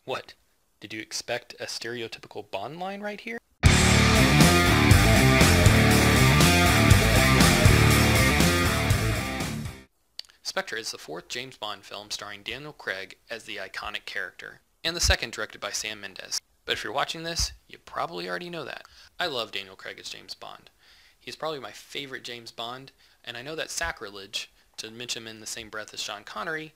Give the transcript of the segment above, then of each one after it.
What? Did you expect a stereotypical Bond line right here? Spectre is the fourth James Bond film starring Daniel Craig as the iconic character, and the second directed by Sam Mendes. But if you're watching this, you probably already know that. I love Daniel Craig as James Bond. He's probably my favorite James Bond, and I know that's sacrilege to mention him in the same breath as Sean Connery,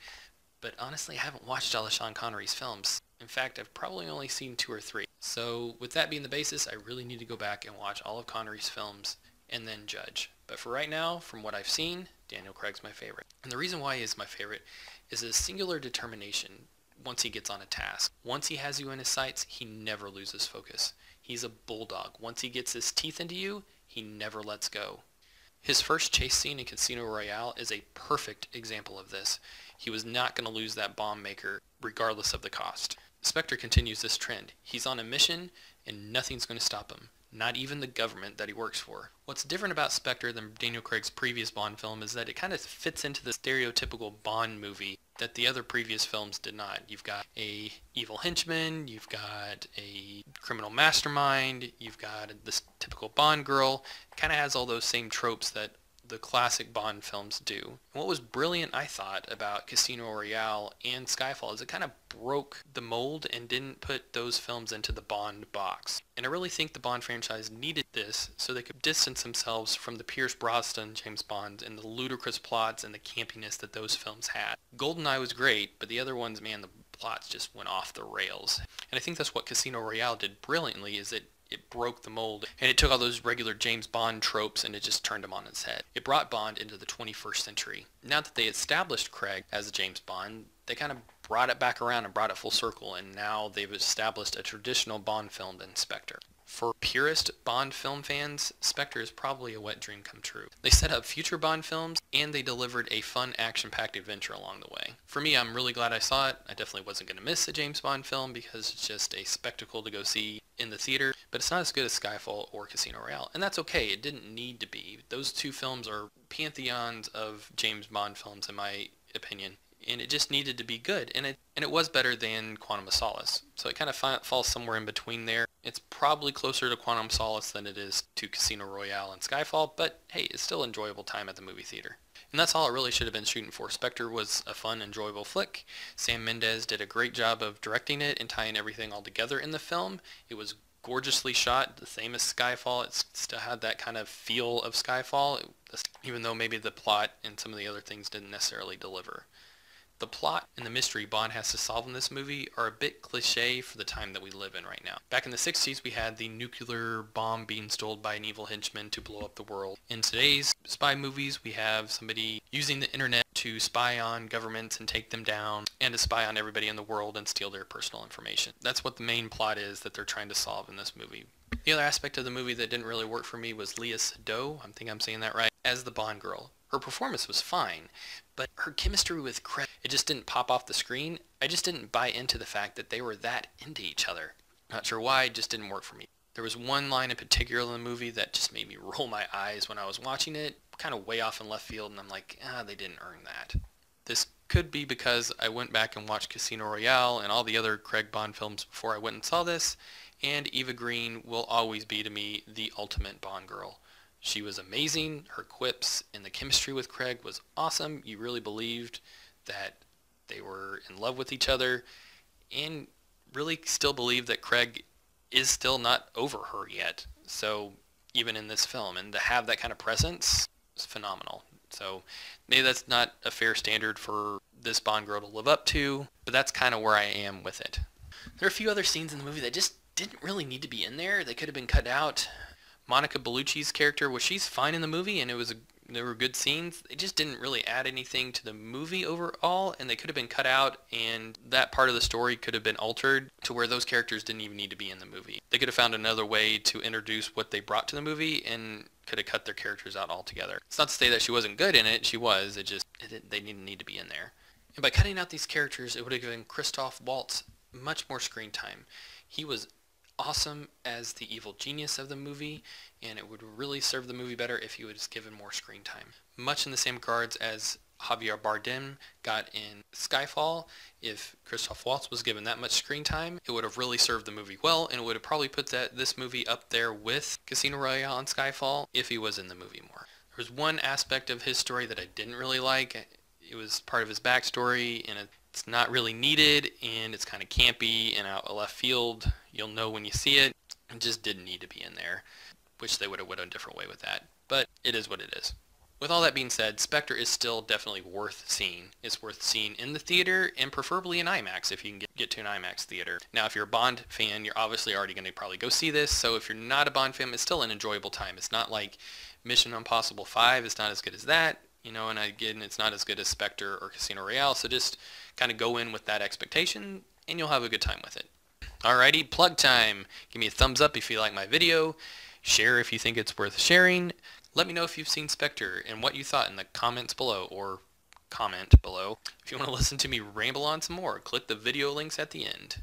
but honestly I haven't watched all of Sean Connery's films. In fact, I've probably only seen 2 or 3. So with that being the basis, I really need to go back and watch all of Connery's films and then judge. But for right now, from what I've seen, Daniel Craig's my favorite. And the reason why he is my favorite is his singular determination once he gets on a task. Once he has you in his sights, he never loses focus. He's a bulldog. Once he gets his teeth into you, he never lets go. His first chase scene in Casino Royale is a perfect example of this. He was not going to lose that bomb maker regardless of the cost. Spectre continues this trend. He's on a mission and nothing's going to stop him. Not even the government that he works for. What's different about Spectre than Daniel Craig's previous Bond film is that it kind of fits into the stereotypical Bond movie that the other previous films did not. You've got a evil henchman, you've got a criminal mastermind, you've got this typical Bond girl. It kind of has all those same tropes that the classic Bond films do. And what was brilliant, I thought, about Casino Royale and Skyfall is it kind of broke the mold and didn't put those films into the Bond box. And I really think the Bond franchise needed this so they could distance themselves from the Pierce Brosnan James Bond and the ludicrous plots and the campiness that those films had. GoldenEye was great, but the other ones, man, the plots just went off the rails. And I think that's what Casino Royale did brilliantly, is it broke the mold, and it took all those regular James Bond tropes and it just turned them on its head. It brought Bond into the 21st century. Now that they established Craig as a James Bond, they kind of brought it back around and brought it full circle, and now they've established a traditional Bond film in Spectre. For purist Bond film fans, Spectre is probably a wet dream come true. They set up future Bond films, and they delivered a fun action-packed adventure along the way. For me, I'm really glad I saw it. I definitely wasn't going to miss a James Bond film because it's just a spectacle to go see in the theater, but it's not as good as Skyfall or Casino Royale, and that's okay. It didn't need to be. Those two films are pantheons of James Bond films in my opinion, and it just needed to be good, and it was better than Quantum of Solace. So it kind of falls somewhere in between there. It's probably closer to Quantum of Solace than it is to Casino Royale and Skyfall, but hey, it's still enjoyable time at the movie theater. And that's all it really should have been shooting for. Spectre was a fun, enjoyable flick. Sam Mendes did a great job of directing it and tying everything all together in the film. It was gorgeously shot, the same as Skyfall. It still had that kind of feel of Skyfall, even though maybe the plot and some of the other things didn't necessarily deliver. The plot and the mystery Bond has to solve in this movie are a bit cliche for the time that we live in right now. Back in the 60s, we had the nuclear bomb being stolen by an evil henchman to blow up the world. In today's spy movies, we have somebody using the internet to spy on governments and take them down, and to spy on everybody in the world and steal their personal information. That's what the main plot is that they're trying to solve in this movie. The other aspect of the movie that didn't really work for me was Lea Seydoux, I think I'm saying that right, as the Bond girl. Her performance was fine, but her chemistry with Craig, it just didn't pop off the screen. I just didn't buy into the fact that they were that into each other. Not sure why, it just didn't work for me. There was one line in particular in the movie that just made me roll my eyes when I was watching it, kind of way off in left field, and I'm like, they didn't earn that. This could be because I went back and watched Casino Royale and all the other Craig Bond films before I went and saw this, and Eva Green will always be to me the ultimate Bond girl. She was amazing. Her quips and the chemistry with Craig was awesome. You really believed that they were in love with each other, and really still believe that Craig is still not over her yet. So even in this film, and to have that kind of presence is phenomenal. So maybe that's not a fair standard for this Bond girl to live up to, but that's kind of where I am with it. There are a few other scenes in the movie that just didn't really need to be in there. They could have been cut out. Monica Bellucci's character, she's fine in the movie, and there were good scenes. They just didn't really add anything to the movie overall, and they could have been cut out, and that part of the story could have been altered to where those characters didn't even need to be in the movie. They could have found another way to introduce what they brought to the movie and could have cut their characters out altogether. It's not to say that she wasn't good in it. She was. They didn't need to be in there. And by cutting out these characters, it would have given Christoph Waltz much more screen time. He was awesome as the evil genius of the movie, and it would really serve the movie better if he was given more screen time. Much in the same regards as Javier Bardem got in Skyfall. If Christoph Waltz was given that much screen time, it would have really served the movie well, and it would have probably put this movie up there with Casino Royale and Skyfall if he was in the movie more. There was one aspect of his story that I didn't really like. It was part of his backstory, and it's not really needed, and it's kind of campy and out of left field. You'll know when you see it. It just didn't need to be in there. Wish they would have went a different way with that, but it is what it is. With all that being said, Spectre is still definitely worth seeing. It's worth seeing in the theater, and preferably in IMAX if you can get to an IMAX theater. Now, if you're a Bond fan, you're obviously already going to probably go see this, so if you're not a Bond fan, it's still an enjoyable time. It's not like Mission Impossible 5, it's not as good as that, and again, it's not as good as Spectre or Casino Royale, so just kind of go in with that expectation, and you'll have a good time with it. Alrighty, plug time. Give me a thumbs up if you like my video. Share if you think it's worth sharing. Let me know if you've seen Spectre and what you thought in the comments below, or comment below. If you want to listen to me ramble on some more, click the video links at the end.